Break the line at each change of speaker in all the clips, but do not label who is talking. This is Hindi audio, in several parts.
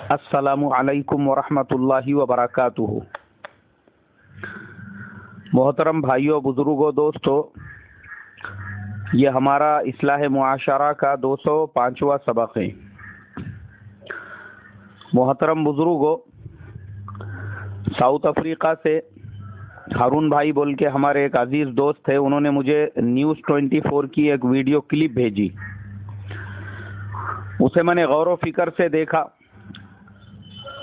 अस्सलामु अलैकुम वरहमतुल्लाहि वबरकातुहू। मोहतरम भाइयों, बुजुर्गों, दोस्तों, ये हमारा इस्लाह मुआशरा का 205वां सबक है। मोहतरम बुजुर्गों, साउथ अफ्रीका से हारून भाई बोल के हमारे एक अजीज दोस्त है, उन्होंने मुझे न्यूज़ 24 की एक वीडियो क्लिप भेजी। उसे मैंने गौर व फिक्र से देखा।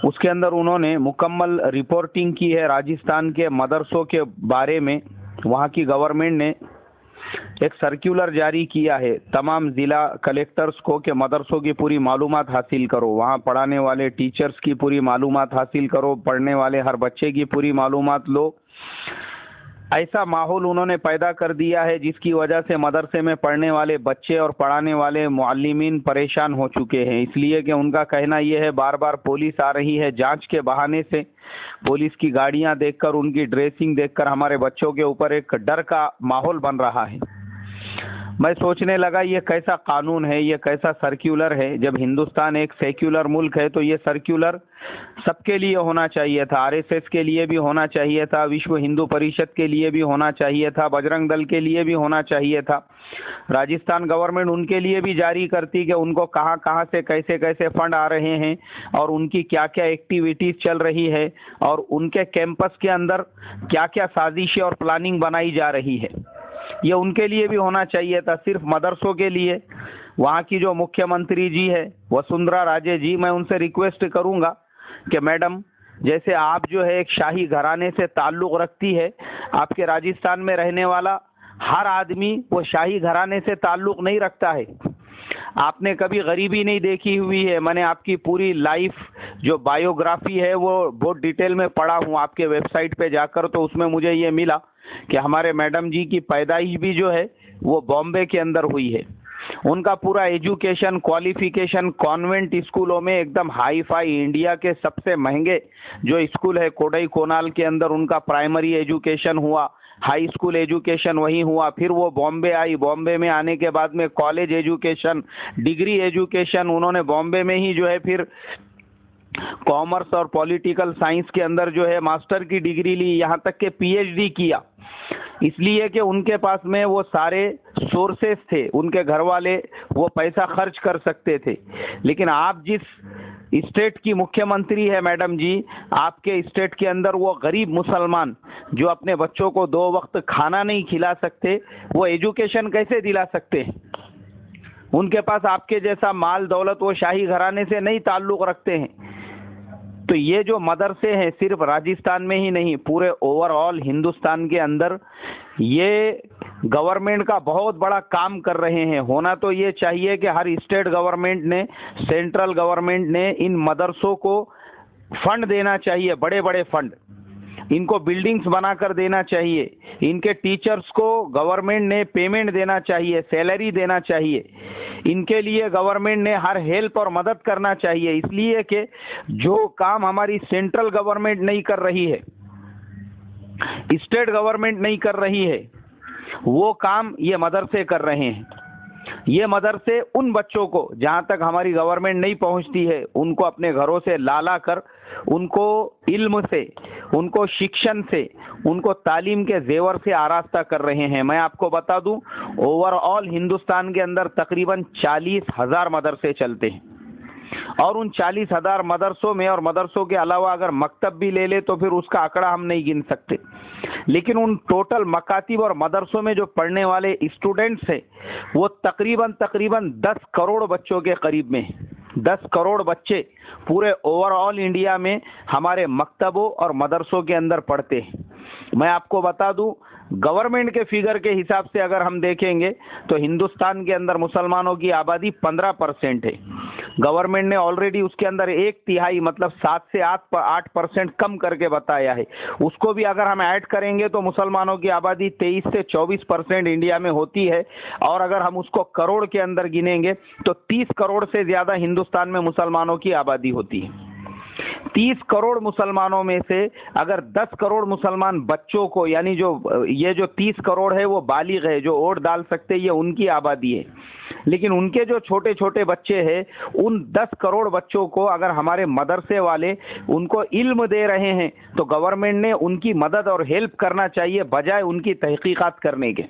उसके अंदर उन्होंने मुकम्मल रिपोर्टिंग की है राजस्थान के मदरसों के बारे में। वहाँ की गवर्नमेंट ने एक सर्कुलर जारी किया है तमाम ज़िला कलेक्टर्स को कि मदरसों की पूरी मालूमात हासिल करो, वहाँ पढ़ाने वाले टीचर्स की पूरी मालूमात हासिल करो, पढ़ने वाले हर बच्चे की पूरी मालूमात लो। ऐसा माहौल उन्होंने पैदा कर दिया है जिसकी वजह से मदरसे में पढ़ने वाले बच्चे और पढ़ाने वाले मुअल्लिमीन परेशान हो चुके हैं। इसलिए कि उनका कहना यह है, बार बार पुलिस आ रही है जांच के बहाने से। पुलिस की गाड़ियां देखकर, उनकी ड्रेसिंग देखकर हमारे बच्चों के ऊपर एक डर का माहौल बन रहा है। मैं सोचने लगा, ये कैसा कानून है, ये कैसा सर्कुलर है। जब हिंदुस्तान एक सेक्युलर मुल्क है तो ये सर्कुलर सबके लिए होना चाहिए था। आरएसएस के लिए भी होना चाहिए था, विश्व हिंदू परिषद के लिए भी होना चाहिए था, बजरंग दल के लिए भी होना चाहिए था। राजस्थान गवर्नमेंट उनके लिए भी जारी करती कि उनको कहां कहां से कैसे कैसे फंड आ रहे हैं और उनकी क्या क्या एक्टिविटीज चल रही है और उनके कैंपस के अंदर क्या क्या साजिशें और प्लानिंग बनाई जा रही है। ये उनके लिए भी होना चाहिए था, सिर्फ मदरसों के लिए। वहाँ की जो मुख्यमंत्री जी है वसुंधरा राजे जी, मैं उनसे रिक्वेस्ट करूंगा कि मैडम, जैसे आप जो है एक शाही घराने से ताल्लुक़ रखती है, आपके राजस्थान में रहने वाला हर आदमी वो शाही घराने से ताल्लुक़ नहीं रखता है। आपने कभी गरीबी नहीं देखी हुई है। मैंने आपकी पूरी लाइफ जो बायोग्राफी है वो बहुत डिटेल में पढ़ा हूँ आपके वेबसाइट पे जाकर, तो उसमें मुझे ये मिला कि हमारे मैडम जी की पैदाइश भी जो है वो बॉम्बे के अंदर हुई है। उनका पूरा एजुकेशन क्वालिफिकेशन कॉन्वेंट स्कूलों में एकदम हाई फाई, इंडिया के सबसे महंगे जो स्कूल है कोडाई कोनाल के अंदर उनका प्राइमरी एजुकेशन हुआ, हाई स्कूल एजुकेशन वहीं हुआ। फिर वो बॉम्बे आई, बॉम्बे में आने के बाद में कॉलेज एजुकेशन, डिग्री एजुकेशन उन्होंने बॉम्बे में ही जो है फिर कॉमर्स और पॉलिटिकल साइंस के अंदर जो है मास्टर की डिग्री ली, यहाँ तक के पीएचडी किया। इसलिए कि उनके पास में वो सारे सोर्सेस थे, उनके घर वाले वो पैसा खर्च कर सकते थे। लेकिन आप जिस स्टेट की मुख्यमंत्री है मैडम जी, आपके स्टेट के अंदर वो गरीब मुसलमान जो अपने बच्चों को 2 वक्त खाना नहीं खिला सकते, वो एजुकेशन कैसे दिला सकते हैं? उनके पास आपके जैसा माल दौलत वो शाही घराने से नहीं ताल्लुक़ रखते हैं। तो ये जो मदरसे हैं सिर्फ राजस्थान में ही नहीं, पूरे ओवरऑल हिंदुस्तान के अंदर ये गवर्नमेंट का बहुत बड़ा काम कर रहे हैं। होना तो ये चाहिए कि हर स्टेट गवर्नमेंट ने, सेंट्रल गवर्नमेंट ने इन मदरसों को फंड देना चाहिए, बड़े बड़े फंड। इनको बिल्डिंग्स बनाकर देना चाहिए, इनके टीचर्स को गवर्नमेंट ने पेमेंट देना चाहिए, सैलरी देना चाहिए। इनके लिए गवर्नमेंट ने हर हेल्प और मदद करना चाहिए। इसलिए कि जो काम हमारी सेंट्रल गवर्नमेंट नहीं कर रही है, स्टेट गवर्नमेंट नहीं कर रही है, वो काम ये मदरसे कर रहे हैं। ये मदरसे उन बच्चों को, जहाँ तक हमारी गवर्नमेंट नहीं पहुँचती है, उनको अपने घरों से ला कर उनको इल्म से, उनको शिक्षण से, उनको तालीम के जेवर से आरास्ता कर रहे हैं। मैं आपको बता दूं, ओवरऑल हिंदुस्तान के अंदर तकरीबन 40,000 मदरसे चलते हैं और उन 40,000 मदरसों में और मदरसों के अलावा अगर मकतब भी ले ले तो फिर उसका आंकड़ा हम नहीं गिन सकते। लेकिन उन टोटल मकातिब और मदरसों में जो पढ़ने वाले स्टूडेंट्स हैं वो तकरीबन 10 करोड़ बच्चों के करीब में है। 10 करोड़ बच्चे पूरे ओवरऑल इंडिया में हमारे मकतबों और मदरसों के अंदर पढ़ते हैं। मैं आपको बता दूं, गवर्नमेंट के फिगर के हिसाब से अगर हम देखेंगे तो हिंदुस्तान के अंदर मुसलमानों की आबादी 15% है। गवर्नमेंट ने ऑलरेडी उसके अंदर 1/3 मतलब 7 से 8% कम करके बताया है। उसको भी अगर हम ऐड करेंगे तो मुसलमानों की आबादी 23 से 24% इंडिया में होती है। और अगर हम उसको करोड़ के अंदर गिनेंगे तो 30 करोड़ से ज़्यादा हिंदुस्तान में मुसलमानों की आबादी होती है। 30 करोड़ मुसलमानों में से अगर 10 करोड़ मुसलमान बच्चों को, यानी जो ये जो 30 करोड़ है वो बालिग है, जो वोट डाल सकते, ये उनकी आबादी है, लेकिन उनके जो छोटे छोटे बच्चे हैं, उन 10 करोड़ बच्चों को अगर हमारे मदरसे वाले उनको इल्म दे रहे हैं तो गवर्नमेंट ने उनकी मदद और हेल्प करना चाहिए, बजाय उनकी तहकीकात करने के।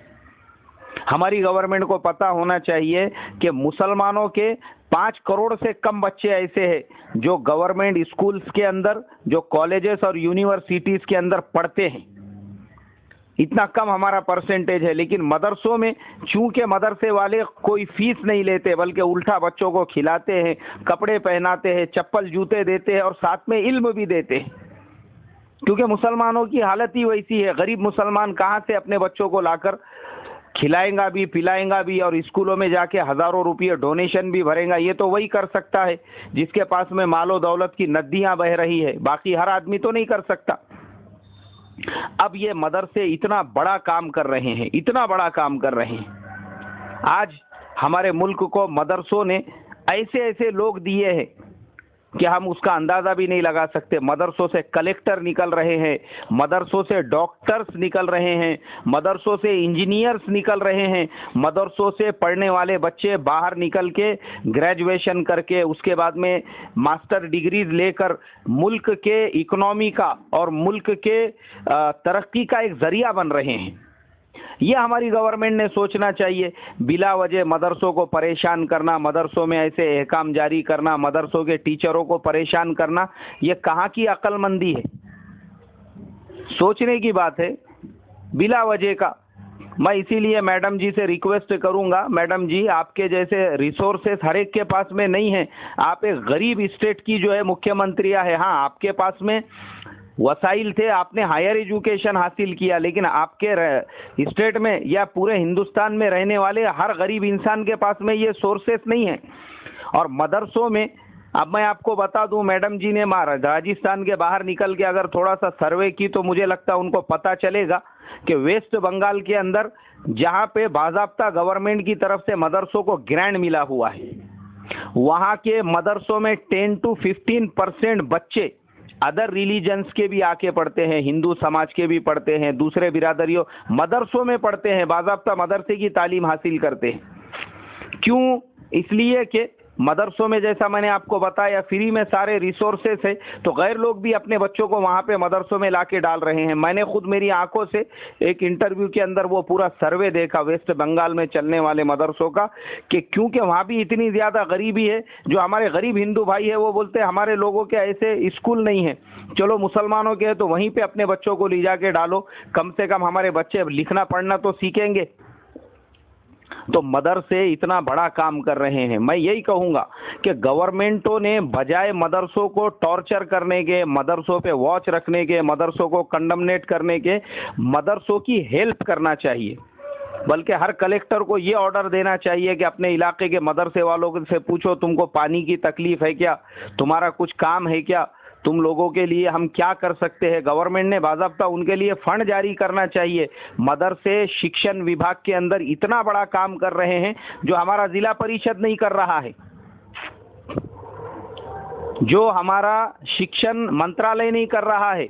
हमारी गवर्नमेंट को पता होना चाहिए कि मुसलमानों के 5 करोड़ से कम बच्चे ऐसे हैं जो गवर्नमेंट स्कूल्स के अंदर, जो कॉलेजेस और यूनिवर्सिटीज के अंदर पढ़ते हैं। इतना कम हमारा परसेंटेज है, लेकिन मदरसों में चूंकि मदरसे वाले कोई फीस नहीं लेते, बल्कि उल्टा बच्चों को खिलाते हैं, कपड़े पहनाते हैं, चप्पल जूते देते हैं और साथ में इल्म भी देते हैं, क्योंकि मुसलमानों की हालत ही वैसी है। गरीब मुसलमान कहाँ से अपने बच्चों को लाकर खिलाएगा भी, पिलाएगा भी और स्कूलों में जाके हजारों रुपये डोनेशन भी भरेगा? ये तो वही कर सकता है जिसके पास में मालो दौलत की नदियां बह रही है, बाकी हर आदमी तो नहीं कर सकता। अब ये मदरसे इतना बड़ा काम कर रहे हैं, इतना बड़ा काम कर रहे हैं। आज हमारे मुल्क को मदरसों ने ऐसे ऐसे लोग दिए हैं कि हम उसका अंदाजा भी नहीं लगा सकते। मदरसों से कलेक्टर निकल रहे हैं, मदरसों से डॉक्टर्स निकल रहे हैं, मदरसों से इंजीनियर्स निकल रहे हैं, मदरसों से पढ़ने वाले बच्चे बाहर निकल के ग्रेजुएशन करके उसके बाद में मास्टर डिग्रीज लेकर मुल्क के इकोनॉमी का और मुल्क के तरक्की का एक जरिया बन रहे हैं। ये हमारी गवर्नमेंट ने सोचना चाहिए। बिला वजह मदरसों को परेशान करना, मदरसों में ऐसे अहकाम जारी करना, मदरसों के टीचरों को परेशान करना, ये कहाँ की अक्लमंदी है? सोचने की बात है, बिला वजह का। मैं इसीलिए मैडम जी से रिक्वेस्ट करूंगा, मैडम जी आपके जैसे रिसोर्सेस हर एक के पास में नहीं है। आप एक गरीब स्टेट की जो है मुख्यमंत्रिया है, हाँ आपके पास में वसाइल थे, आपने हायर एजुकेशन हासिल किया, लेकिन आपके स्टेट में या पूरे हिंदुस्तान में रहने वाले हर गरीब इंसान के पास में ये सोर्सेस नहीं है। और मदरसों में, अब मैं आपको बता दूं, मैडम जी ने राजस्थान के बाहर निकल के अगर थोड़ा सा सर्वे की तो मुझे लगता है उनको पता चलेगा कि वेस्ट बंगाल के अंदर जहां पे बाज़ाब्ता गवर्नमेंट की तरफ से मदरसों को ग्रांट मिला हुआ है, वहां के मदरसों में 10 to 15% बच्चे अदर रिलीजन्स के भी आके पढ़ते हैं, हिंदू समाज के भी पढ़ते हैं, दूसरे बिरादरियों मदरसों में पढ़ते हैं, बाज़ाब्ता मदरसे की तालीम हासिल करते हैं। क्यों? इसलिए कि मदरसों में, जैसा मैंने आपको बताया, फ्री में सारे रिसोर्सेस है, तो गैर लोग भी अपने बच्चों को वहाँ पे मदरसों में लाके डाल रहे हैं। मैंने खुद मेरी आंखों से एक इंटरव्यू के अंदर वो पूरा सर्वे देखा वेस्ट बंगाल में चलने वाले मदरसों का, कि क्योंकि वहाँ भी इतनी ज़्यादा गरीबी है, जो हमारे गरीब हिंदू भाई है वो बोलते हैं हमारे लोगों के ऐसे स्कूल नहीं है, चलो मुसलमानों के हैं तो वहीं पर अपने बच्चों को ले जाके डालो, कम से कम हमारे बच्चे लिखना पढ़ना तो सीखेंगे। तो मदरसे इतना बड़ा काम कर रहे हैं। मैं यही कहूँगा कि गवर्नमेंटों ने बजाय मदरसों को टॉर्चर करने के, मदरसों पे वॉच रखने के, मदरसों को कंडमनेट करने के, मदरसों की हेल्प करना चाहिए। बल्कि हर कलेक्टर को ये ऑर्डर देना चाहिए कि अपने इलाके के मदरसे वालों से पूछो, तुमको पानी की तकलीफ है क्या, तुम्हारा कुछ काम है क्या, तुम लोगों के लिए हम क्या कर सकते हैं। गवर्नमेंट ने बाज़ाब्ता उनके लिए फंड जारी करना चाहिए। मदरसे शिक्षण विभाग के अंदर इतना बड़ा काम कर रहे हैं जो हमारा जिला परिषद नहीं कर रहा है, जो हमारा शिक्षण मंत्रालय नहीं कर रहा है,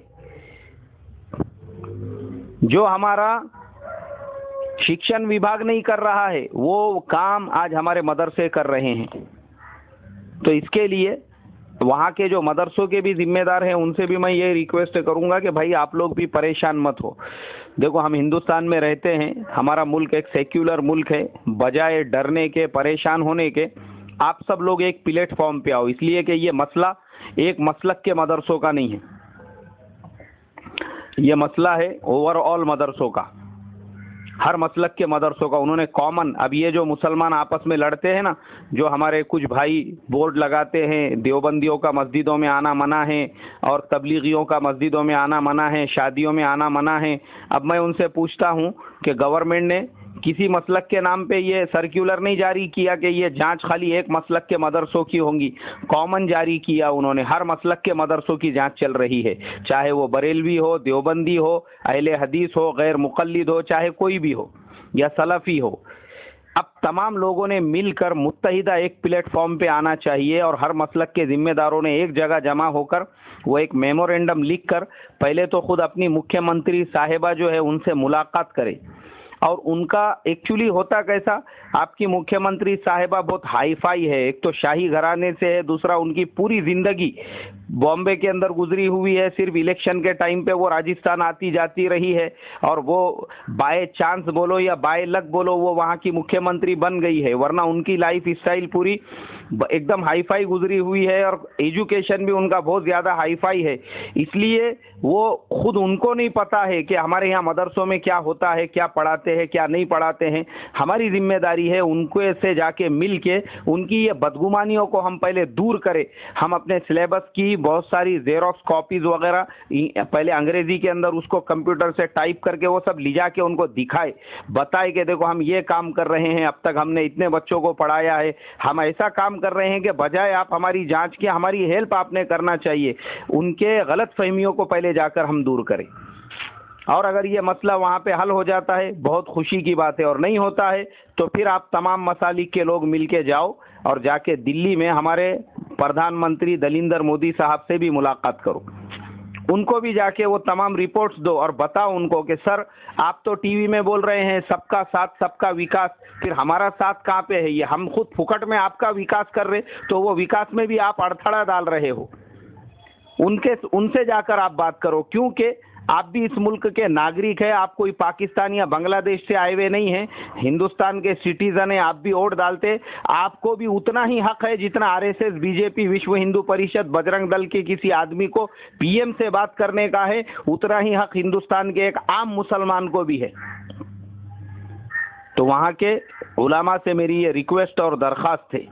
जो हमारा शिक्षण विभाग नहीं कर रहा है, वो काम आज हमारे मदरसे कर रहे हैं। तो इसके लिए वहाँ के जो मदरसों के भी जिम्मेदार हैं उनसे भी मैं ये रिक्वेस्ट करूँगा कि भाई आप लोग भी परेशान मत हो। देखो, हम हिंदुस्तान में रहते हैं, हमारा मुल्क एक सेक्युलर मुल्क है। बजाय डरने के, परेशान होने के, आप सब लोग एक प्लेटफॉर्म पे आओ, इसलिए कि ये मसला एक मसलक के मदरसों का नहीं है, ये मसला है ओवरऑल मदरसों का, हर मसलक के मदरसों का। उन्होंने कॉमन, अब ये जो मुसलमान आपस में लड़ते हैं ना, जो हमारे कुछ भाई बोर्ड लगाते हैं, देवबंदियों का मस्जिदों में आना मना है और तबलीगियों का मस्जिदों में आना मना है, शादियों में आना मना है। अब मैं उनसे पूछता हूँ कि गवर्नमेंट ने किसी मसलक के नाम पे ये सर्कुलर नहीं जारी किया कि ये जांच खाली एक मसलक के मदरसों की होंगी, कॉमन जारी किया उन्होंने। हर मसलक के मदरसों की जांच चल रही है, चाहे वो बरेलवी हो, देवबंदी हो, अहले हदीस हो, गैर मुक़ल्लिद हो, चाहे कोई भी हो या सलफ़ी हो। अब तमाम लोगों ने मिलकर मुत्तहिदा एक प्लेटफॉर्म पे आना चाहिए और हर मसलक के जिम्मेदारों ने एक जगह जमा होकर वो एक मेमोरेंडम लिखकर पहले तो खुद अपनी मुख्यमंत्री साहिबा जो है उनसे मुलाकात करे। और उनका एक्चुअली होता कैसा, आपकी मुख्यमंत्री साहिबा बहुत हाई फाई है, एक तो शाही घराने से है, दूसरा उनकी पूरी जिंदगी बॉम्बे के अंदर गुजरी हुई है, सिर्फ इलेक्शन के टाइम पे वो राजस्थान आती जाती रही है और वो बाय चांस बोलो या बाय लक बोलो वो वहाँ की मुख्यमंत्री बन गई है, वरना उनकी लाइफ स्टाइल पूरी एकदम हाई फाई गुजरी हुई है और एजुकेशन भी उनका बहुत ज़्यादा हाई फाई है। इसलिए वो खुद उनको नहीं पता है कि हमारे यहाँ मदरसों में क्या होता है, क्या पढ़ाते हैं, क्या नहीं पढ़ाते हैं। हमारी जिम्मेदारी है उनको से जाके मिल के उनकी ये बदगुमानियों को हम पहले दूर करें। हम अपने सिलेबस की बहुत सारी जेरोक्स कॉपीज वगैरह पहले अंग्रेजी के अंदर उसको कंप्यूटर से टाइप करके वो सब ले जाके उनको दिखाए, बताए कि देखो हम ये काम कर रहे हैं, अब तक हमने इतने बच्चों को पढ़ाया है, हम ऐसा काम कर रहे हैं कि बजाय आप हमारी जांच की हमारी हेल्प आपने करना चाहिए। उनके गलत फहमियों को पहले जाकर हम दूर करें। और अगर ये मसला वहाँ पे हल हो जाता है बहुत खुशी की बात है, और नहीं होता है तो फिर आप तमाम मसालिक के लोग मिल के जाओ और जाके दिल्ली में हमारे प्रधानमंत्री नरेंद्र मोदी साहब से भी मुलाकात करो, उनको भी जाके वो तमाम रिपोर्ट्स दो और बताओ उनको कि सर आप तो टीवी में बोल रहे हैं सबका साथ सबका विकास, फिर हमारा साथ कहाँ पे है, ये हम खुद फुकट में आपका विकास कर रहे तो वो विकास में भी आप अड़थड़ा डाल रहे हो। उनसे जाकर आप बात करो, क्योंकि आप भी इस मुल्क के नागरिक हैं, आप कोई पाकिस्तान या बांग्लादेश से आए हुए नहीं हैं, हिंदुस्तान के सिटीजन हैं, आप भी वोट डालते, आपको भी उतना ही हक है जितना आरएसएस, बीजेपी, विश्व हिंदू परिषद, बजरंग दल के किसी आदमी को पीएम से बात करने का है, उतना ही हक हिंदुस्तान के एक आम मुसलमान को भी है। तो वहाँ के उलामा से मेरी ये रिक्वेस्ट और दरख्वास्त है,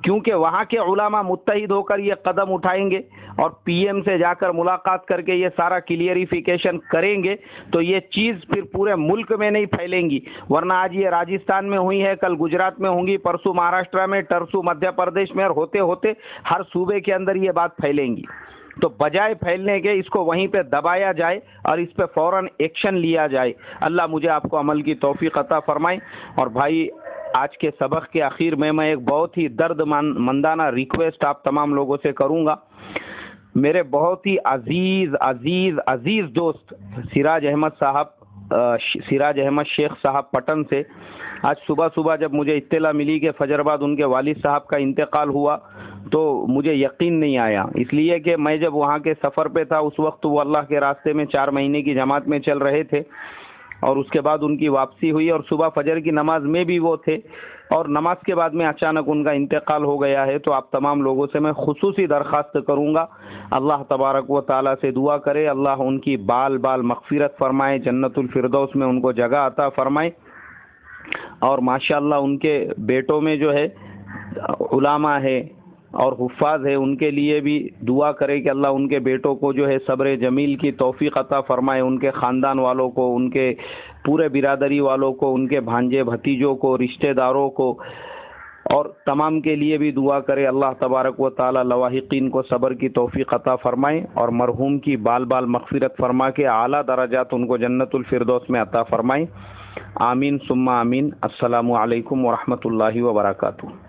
क्योंकि वहाँ के उलामा मुत्तहिद होकर ये कदम उठाएंगे और पीएम से जाकर मुलाकात करके ये सारा क्लियरिफिकेशन करेंगे तो ये चीज़ फिर पूरे मुल्क में नहीं फैलेंगी। वरना आज ये राजस्थान में हुई है, कल गुजरात में होंगी, परसों महाराष्ट्र में, तरसों मध्य प्रदेश में, और होते होते हर सूबे के अंदर ये बात फैलेंगी। तो बजाय फैलने के इसको वहीं पे दबाया जाए और इस पे फौरन एक्शन लिया जाए। अल्लाह मुझे आपको अमल की तौफीक अता फरमाए। और भाई आज के सबक के आखिर में मैं एक बहुत ही दर्दमंदाना रिक्वेस्ट आप तमाम लोगों से करूंगा। मेरे बहुत ही अजीज अजीज अजीज दोस्त सिराज अहमद शेख साहब पटन से आज सुबह सुबह जब मुझे इत्तला मिली कि फजर बाद उनके वालिद साहब का इंतकाल हुआ तो मुझे यकीन नहीं आया, इसलिए कि मैं जब वहाँ के सफ़र पे था उस वक्त वो अल्लाह के रास्ते में 4 महीने की जमात में चल रहे थे और उसके बाद उनकी वापसी हुई और सुबह फजर की नमाज में भी वो थे और नमाज के बाद में अचानक उनका इंतकाल हो गया है। तो आप तमाम लोगों से मैं खुसूसी दरख्वास्त करूँगा, अल्लाह तबारक व ताला से दुआ करे अल्लाह उनकी बाल बाल मग़फ़िरत फरमाए, जन्नतुल फिरदौस में उनको जगह अता फरमाए। और माशाअल्लाह उनके बेटों में जो है उलामा है और हुफ़ाज़ है, उनके लिए भी दुआ करें कि अल्लाह उनके बेटों को जो है सब्र जमील की तौफ़ीक़ अता फ़रमाए, उनके ख़ानदान वालों को, उनके पूरे बिरादरी वालों को, उनके भांजे भतीजों को, रिश्तेदारों को और तमाम के लिए भी दुआ करें अल्लाह तबारक व ताला लवाहिकीन को सब्र की तौफ़ीक़ अता फ़रमाए और मरहूम की बाल बाल मग़फ़िरत फ़रमा के आला दराजात उनको जन्नतुल फिरदौस में अता फ़रमाए। आमीन सुम्मा आमीन। अस्सलामु अलैकुम व रहमतुल्लाहि व बरकातुहू।